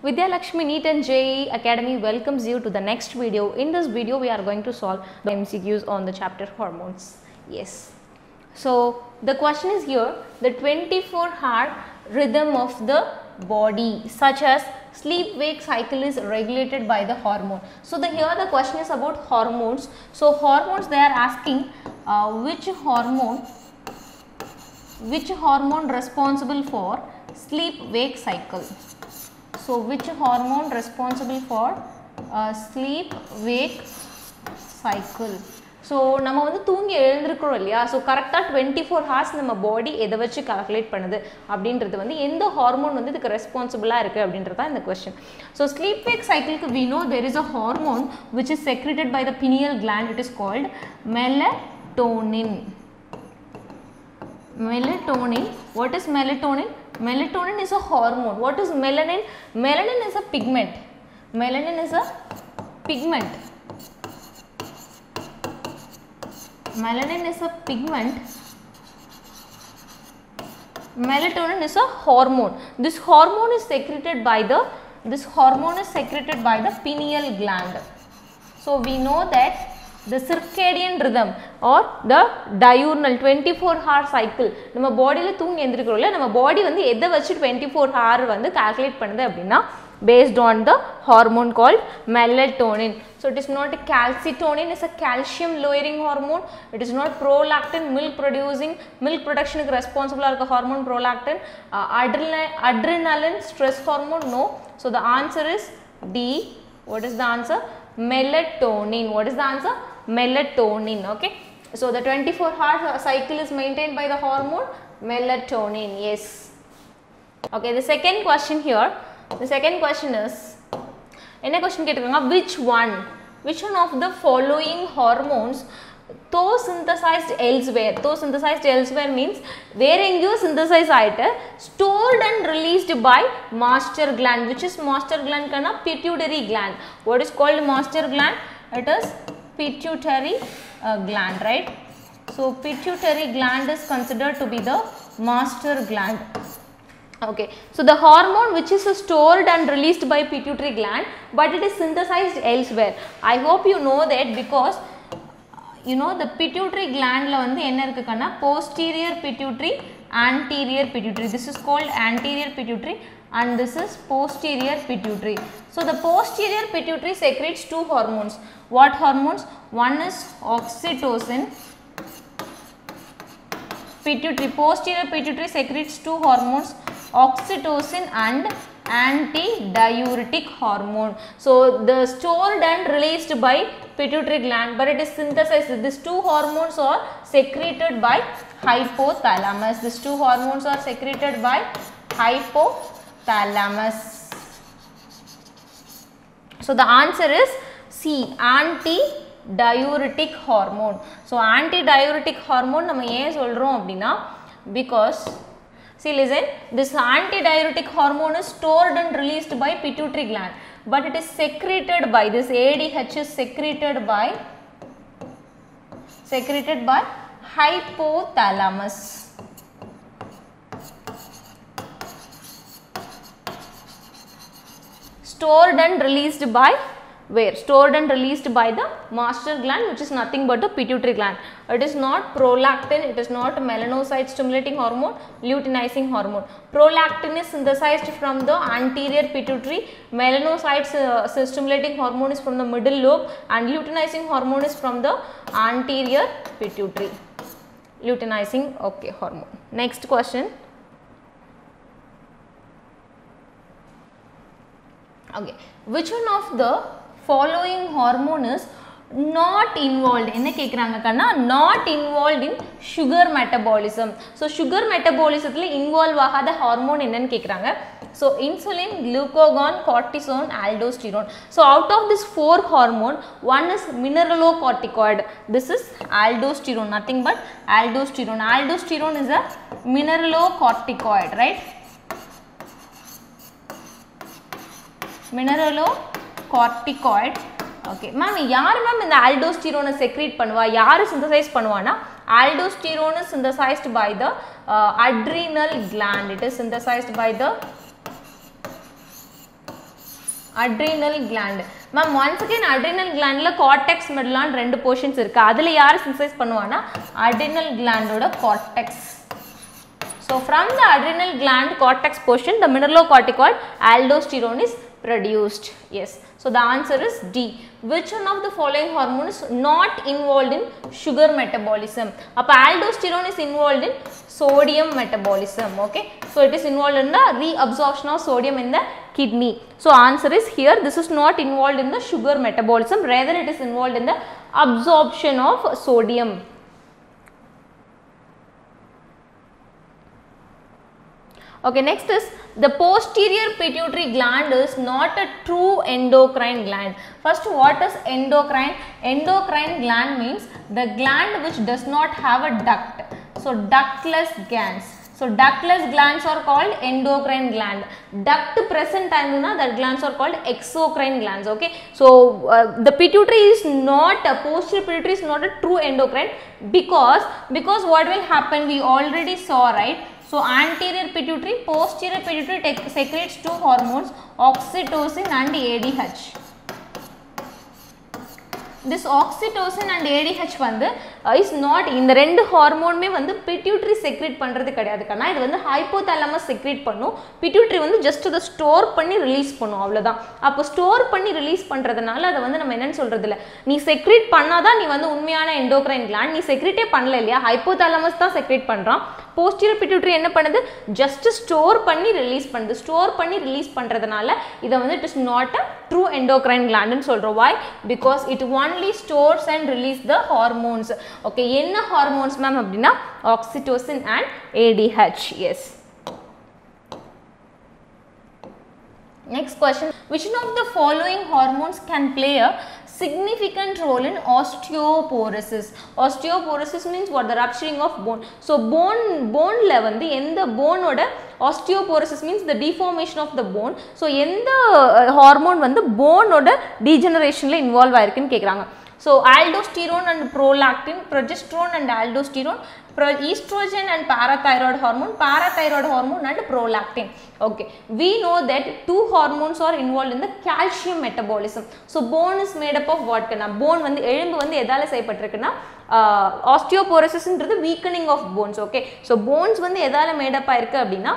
Vidya Lakshmi NEET and JEE Academy welcomes you to the next video. In this video, we are going to solve the MCQs on the chapter hormones. Yes. So, the question is here, the 24-hour rhythm of the body such as sleep-wake cycle is regulated by the hormone. So, here the question is about hormones. So, hormones they are asking which hormone responsible for sleep-wake cycle. So, which hormone responsible for sleep-wake cycle? So, நம்ம வந்து தூங்கி எழுந்திருக்கிறோம் இல்லையா? So, கரெக்டாக 24 hours நம்ம பாடி எதை வச்சு calculate பண்ணுது அப்படின்றது வந்து எந்த ஹார்மோன் வந்து இதுக்கு ரெஸ்பான்சிபிளாக இருக்குது அப்படின்றது தான் இந்த கொஸ்டின். ஸோ ஸ்லீப் வேக் சைக்கிளுக்கு we know there is a hormone which is secreted by the pineal gland. It is called melatonin. Melatonin. What is melatonin? Melatonin is a hormone. What is melanin? Melanin is a pigment. Melanin is a pigment. Melanin is a pigment. Melatonin is a hormone. This hormone is secreted by the pineal gland. So we know that the circadian rhythm or the diurnal 24-hour cycle நம்ம பாடியில தூங்கி எந்திரிக்கிறோம்ல நம்ம பாடி வந்து எதை வச்சு 24 hour வந்து calculate பண்ணுது அப்படின்னா based on the hormone called melatonin. So it is not a calcitonin, is a calcium lowering hormone. It is not prolactin, milk production is responsible for hormone prolactin. Adrenaline, stress hormone, no. So the answer is D. What is the answer? Melatonin. What is the answer? Melatonin. Okay. So the 24-hour cycle is maintained by the hormone melatonin. Yes. Okay. The second question here. The second question is, which one of the following hormones though synthesized elsewhere? Though synthesized elsewhere means where you synthesize it, stored and released by master gland. Which is master gland? Pituitary gland. What is called master gland? It is pituitary gland, right? So pituitary gland is considered to be the master gland. Okay, so the hormone which is stored and released by pituitary gland, but it is synthesized elsewhere. I hope you know that because you know the pituitary gland la vandu enna irukku posterior pituitary, anterior pituitary. This is called anterior pituitary and this is posterior pituitary. So the posterior pituitary secretes two hormones. What hormones? One is oxytocin. Pituitary, posterior pituitary secretes two hormones, oxytocin and antidiuretic hormone. So the stored and released by pituitary gland, but it is synthesized. These two hormones are secreted by hypothalamus. These two hormones are secreted by hypothalamus. So the answer is C, antidiuretic hormone. So antidiuretic hormone nama yen solrom appadina because see listen, this antidiuretic hormone is stored and released by pituitary gland, but it is secreted by this ADH is secreted by hypothalamus. Stored and released by where? Stored and released by the master gland, which is nothing but the pituitary gland. It is not prolactin, it is not melanocyte stimulating hormone, luteinizing hormone. Prolactin is synthesized from the anterior pituitary, melanocyte stimulating hormone is from the middle lobe and luteinizing hormone is from the anterior pituitary. Luteinizing, okay, hormone. Next question. Okay, which one of the following hormone is not involved? என்ன கேக்குறாங்க கண்ணா? Not involved in sugar metabolism. So sugar metabolismல involve ஆகாத hormone என்னன்னு கேக்குறாங்க. So insulin, glucagon, cortisone, aldosterone. So out of this four hormone, one is mineralocorticoid. This is aldosterone, nothing but aldosterone. Aldosterone is a mineralocorticoid, right? Mineralocorticoid. Okay, ma'am, யார் ma'am இந்த aldosterone secrete பண்ணுவா? யார் synthesize பண்ணுவானா? Aldosterone is synthesized by the adrenal gland. It is synthesized by the adrenal gland. Ma'am, once again adrenal gland la cortex medulla rendu portions irukku. Adula yaar synthesize பண்ணுவானா adrenal gland oda cortex. So from the adrenal gland cortex portion the mineralocorticoid aldosterone is produced. Yes. So the answer is D. Which one of the following hormone is not involved in sugar metabolism? Appa aldosterone is involved in sodium metabolism. Okay. So it is involved in the reabsorption of sodium in the kidney. So answer is here, this is not involved in the sugar metabolism, rather it is involved in the absorption of sodium. Okay, next is the posterior pituitary gland is not a true endocrine gland. First, what is endocrine? Endocrine gland means the gland which does not have a duct. So ductless glands. So ductless glands are called endocrine gland. Duct present anduna that glands are called exocrine glands. Okay. So the pituitary is not a posterior pituitary is not a true endocrine because what will happen, we already saw, right? So anterior pituitary, posterior pituitary secretes two hormones, oxytocin and ADH. This oxytocin and ADH வந்து is not இந்த ரெண்டு ஹார்மோனுமே வந்து pituitary secrete பண்றது கிடையாது கண்ணா. இது வந்து hypothalamus secrete பண்ணும். pituitary வந்து just அதை ஸ்டோர் பண்ணி ரிலீஸ் பண்ணும், அவ்வளவுதான். அப்போ ஸ்டோர் பண்ணி ரிலீஸ் பண்றதுனால அதை வந்து நம்ம என்னன்னு சொல்றது இல்ல, நீ செக்ரேட் பண்ணாதான் நீ வந்து உண்மையான எண்டோக்ரைன் கிளாண்ட். நீ செக்ரேட்டே பண்ணல இல்லையா, ஹைப்போதாலமஸ் தான் செக்ரேட் பண்றான். போஸ்டீரியர் பிட்யூட்டரி என்ன பண்ணுது, ஜஸ்ட் ஸ்டோர் பண்ணி ரிலீஸ் பண்ணுது. ஸ்டோர் பண்ணி ரிலீஸ் பண்றதுனால இதை வந்து it is not a true endocrine கிளாண்ட்னு சொல்றோம். why? because it only stores and release the hormones. okay, என்ன ஹார்மோன்ஸ் மேம் அப்படின்னா oxytocin and ADH. yes. Next question, which one of the following hormones can play a significant role in osteoporosis? Osteoporosis means what? The rupturing of bone. So bone la வந்து எந்த bone ஓட osteoporosis means the deformation of the bone. So எந்த hormone வந்து bone ஓட degenerationல involve ஆயிருக்குன்னு கேக்குறாங்க. So aldosterone and prolactin, progesterone and aldosterone, estrogen and parathyroid hormone and prolactin. okay, we know that two hormones are involved in the calcium metabolism. So bone is made up of what? bone வந்து எலும்பு வந்து எதால செய்யப்பட்டிருக்குன்னா osteoporosis ன்றது weakening of bones. okay, so bones வந்து எதால made up ஆயிருக்கு அப்படின்னா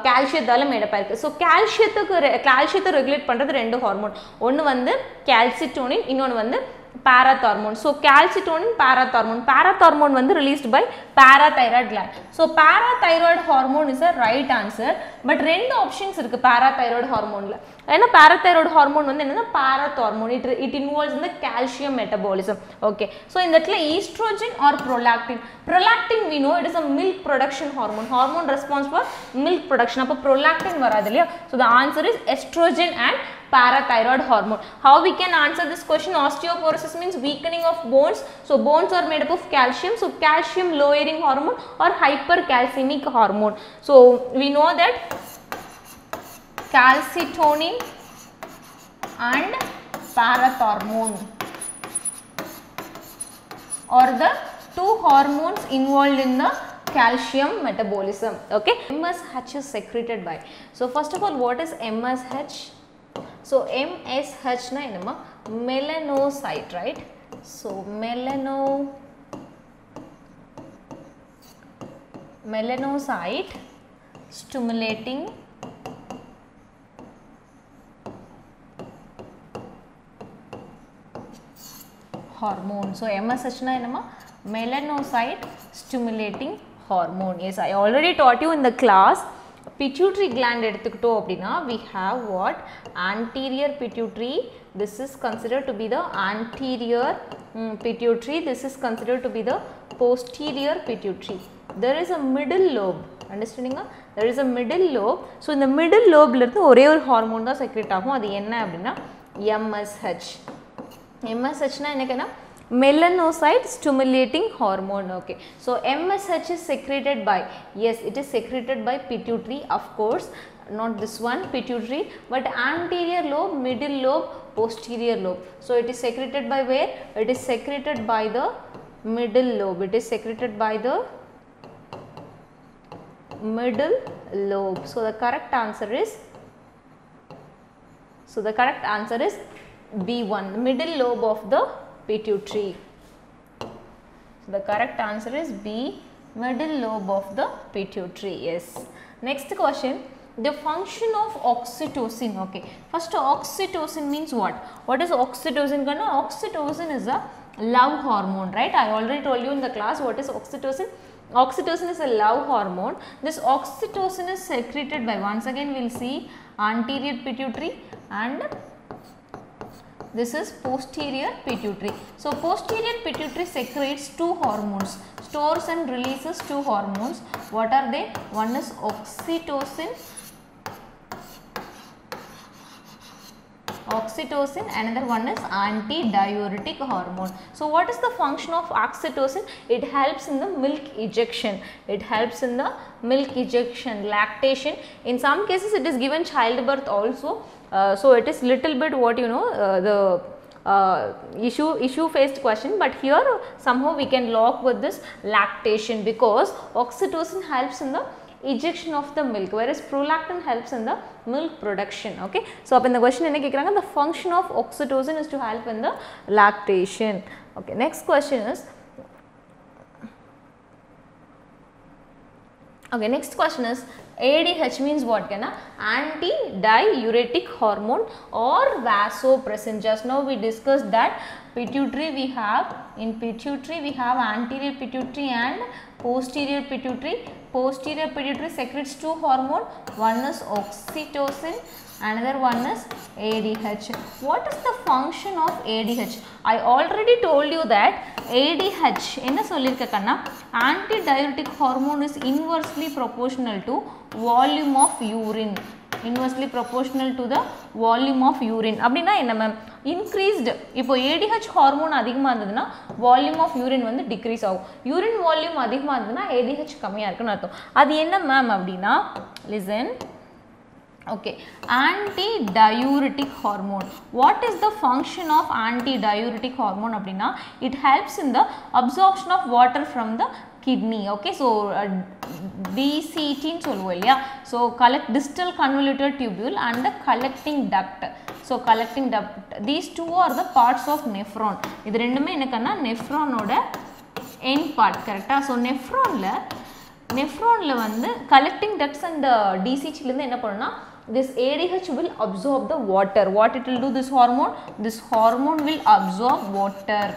கால்சியத்தால made up ஆயிருக்கு. ஸோ கால்சியத்தை ரெகுலேட் பண்ணுறது ரெண்டு ஹார்மோன், ஒன்று வந்து கால்சிட்டோனின், இன்னொன்று வந்து பாராதார்மோன். ஸோ கால்சிட்டோனின் பாராதார்மோன் வந்து released by parathyroid gland. So parathyroid hormone is a right answer. But ரெண்டு ஆப்ஷன்ஸ் இருக்கு பாராதைராய்டு ஹார்மோன்ல. ஏன்னா பாராதைராய்டு ஹார்மோன் வந்து என்னன்னா parathormone, it involves in the calcium metabolism. Okay, so இந்த இடத்துல estrogen or prolactin. Prolactin we know it is a milk production hormone response for milk production. அப்போ prolactin வராது இல்லையா. So the answer is estrogen and parathyroid hormone. How we can answer this question? Osteoporosis means weakening of bones. So bones are made up of calcium. So calcium lowering hormone or hypercalcemic hormone. So we know that calcitonin and parathormone are the two hormones involved in the calcium metabolism. okay, MSH is secreted by. So first of all, what is MSH? So MSH na enama melanocyte, right? So melanocyte stimulating hormone. So MSH na enama melanocyte stimulating hormone. yes, I already taught you in the class. pituitary gland எடுத்துக்கிட்டோம் அப்படின்னா we have what? anterior pituitary. this is considered to be the anterior pituitary. this is considered to be the posterior pituitary. there is a middle lobe. understanding? there is a middle lobe. so இந்த middle lobe ல இருந்து ஒரே ஒரு hormone தான் secrete ஆகும். அது என்ன அப்படின்னா MSH. MSH னா என்னன்னா melanocyte stimulating hormone. okay, so MSH is secreted by, yes, it is secreted by pituitary, of course, not this one pituitary, but anterior lobe, middle lobe, posterior lobe. so it is secreted by where? it is secreted by the middle lobe. it is secreted by the middle lobe. so the correct answer is So the correct answer is B1, middle lobe of the pituitary. So the correct answer is B, middle lobe of the pituitary. Yes. Next question, the function of oxytocin. Okay, first oxytocin means what? What is oxytocin? Oxytocin is a love hormone, right? I already told you in the class what is oxytocin. Oxytocin is a love hormone. This oxytocin is secreted by, once again we will see, anterior pituitary and this is posterior pituitary. So posterior pituitary secretes two hormones, stores and releases two hormones. What are they? One is oxytocin, another one is antidiuretic hormone. So what is the function of oxytocin? It helps in the milk ejection. It helps in the milk ejection, lactation. In some cases it is given childbirth also. So it is little bit what you know the issue faced question, but here somehow we can lock with this lactation because oxytocin helps in the ejection of the milk, whereas prolactin helps in the milk production. Okay, so up in the question the function of oxytocin is to help in the lactation. Okay, next question is, ADH means what? Antidiuretic hormone or vasopressin. Just now we discussed that pituitary we have, in pituitary we have anterior pituitary and posterior pituitary. Posterior pituitary secretes two hormones, one is oxytocin, another one is ADH. What is the function of ADH? I already told you that ADH antidiuretic hormone is inversely proportional to volume of urine. Inversely proportional to the volume of urine. அப்படினா என்ன ma'am? Increased, இப்போ ADH hormone அதிகமாக இருந்ததுன்னா volume of urine வந்து degrees ஆகும். Urine volume அதிகமாக இருந்ததுன்னா ADH கம்மியாக இருக்குன்னு அர்த்தம். அது என்ன மேம் அப்படின்னா, listen. Okay, antidiuretic hormone. What is the function of antidiuretic hormone அப்படின்னா, it helps in the absorption of water from the kidney. Okay, so DCT ன்னு சொல்லுவோம் இல்லையா, so distal convoluted tubule and the collecting duct. So collecting duct, these two are the parts of nephron. இது ரெண்டுமே என்னக்கன்னா nephronோட end part, கரெக்டா? So nephronல வந்து collecting ducts and DCT இருந்து என்ன பண்ணுனா, this ADH will absorb the water. What it will do, this hormone? This hormone will absorb water.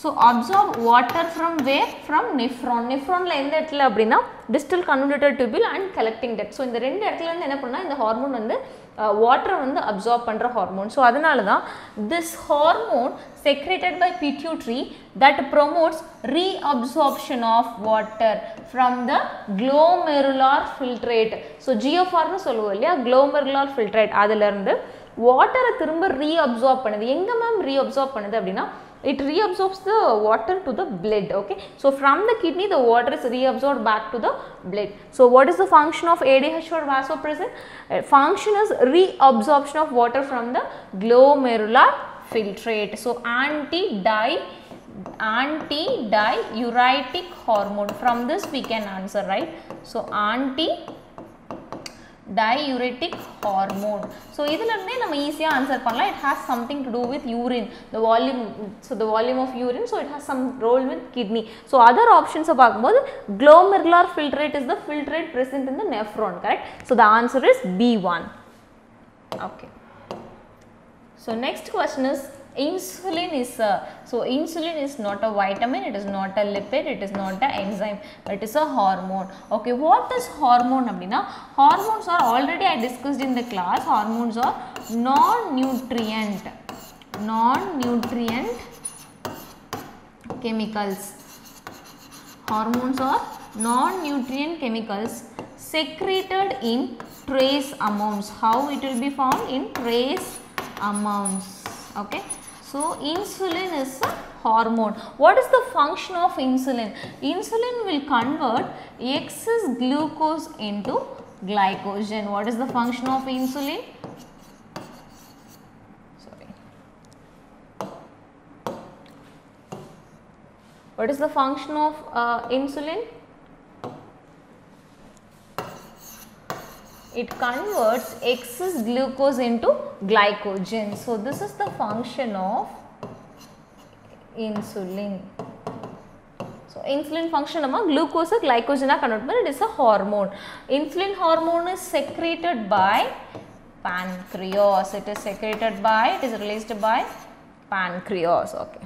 So absorb water from where? From nephron. Nephron la endha இடத்துல அப்படினா distal convoluted tubule and collecting duct. So இந்த ரெண்டு இடத்துல இருந்து என்ன பண்ணா, இந்த hormone வந்து water வந்து absorb பண்ற ஹார்மோன். So அதனால தான் this hormone secreted by pituitary that promotes reabsorption of water from the glomerular filtrate. So GFR னு சொல்லுவோம் இல்லையா, glomerular filtrate, அதுல இருந்து வாட்டரை திரும்ப reabsorb பண்ணுது. எங்க மேம் reabsorb பண்ணுது அப்படினா, it reabsorbs the water to the blood. Okay, so from the kidney the water is reabsorbed back to the blood. So what is the function of ADH or vasopressin? Function is reabsorption of water from the glomerular filtrate. So antidiuretic hormone, from this we can answer, right? So antidiuretic hormone. So idhula irundhe nama easy answer pannalam. It has something to do with urine, the volume. So the volume of urine, so it has some role with kidney. So other options paakumbodhu glomerular filtrate is the filtrate present in the nephron, correct? So the answer is B1. Okay, so next question is, insulin is insulin is not a vitamin, it is not a lipid, it is not an enzyme, but it is a hormone. Okay, what is hormone அப்படினா, hormones are already I discussed in the class. Hormones are non-nutrient chemicals. Hormones are non-nutrient chemicals secreted in trace amounts. How it will be found? In trace amounts. Okay, so insulin is a hormone. What is the function of insulin? Insulin will convert excess glucose into glycogen. What is the function of insulin? Sorry. What is the function of insulin? it converts excess glucose into glycogen. So this is the function of insulin. So insulin function amma glucose glycogen convert but it is a hormone. Insulin hormone is secreted by pancreas. It is secreted by, it is released by pancreas. Okay.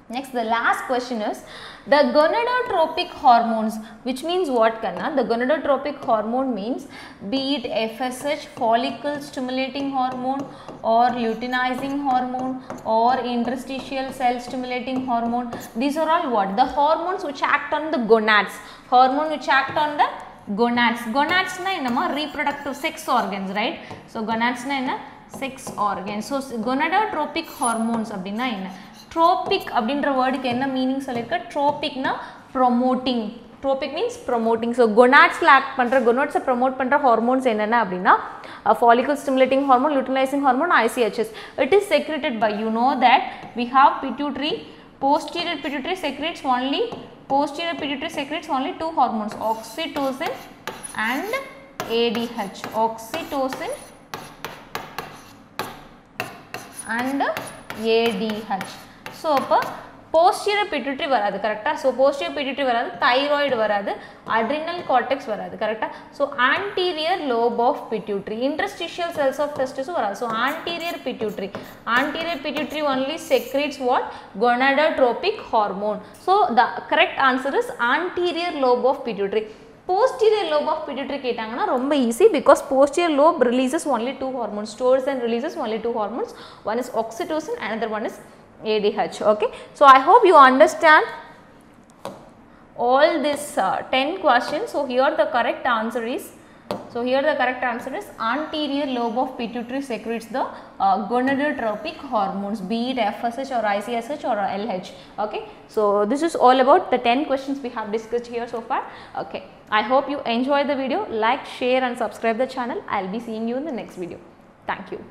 Next, the last question is the gonadotropic hormones, which means what Kanna? The gonadotropic hormone means be it FSH, follicle stimulating hormone, or luteinizing hormone, or interstitial cell stimulating hormone. These are all what? The hormones which act on the gonads. Hormone which act on the gonads. Gonads na enna reproductive sex organs, right? So gonads na enna sex organs. So gonadotropic hormones abdina enna? Tropic அப்படின்ற வேர்டுக்கு என்ன meaning சொல்லிருக்க? ட்ரோபிக்னா promoting. Tropic means promoting. So கொனாட்ஸில் act பண்ணுற, கொனாட்ஸை promote பண்ணுற hormones என்னென்ன அப்படின்னா follicle stimulating hormone, luteinizing hormone, ICHS. It is secreted by, you know that we have pituitary, posterior pituitary secretes only, posterior pituitary secretes only two hormones, oxytocin and ADH. Oxytocin and ADH. So, posterior pituitary varadu, correct? So, posterior pituitary varadu, thyroid varadu, adrenal cortex varadu, correct? So, anterior lobe of pituitary, interstitial cells of testis varadu. So, anterior pituitary only secretes what? Gonadotropic hormone. So, the correct answer is anterior lobe of pituitary. Posterior lobe of pituitary ketangana romba easy because posterior lobe releases only two hormones, stores and releases only two hormones. One is oxytocin, another one is ADH. Okay, so I hope you understand all this 10 questions. So here the correct answer is, anterior lobe of pituitary secretes the gonadotropic hormones, be it FSH or ICSH or LH. Okay, so this is all about the 10 questions we have discussed here so far. Okay, I hope you enjoy the video. Like, share and subscribe the channel. I will be seeing you in the next video. Thank you.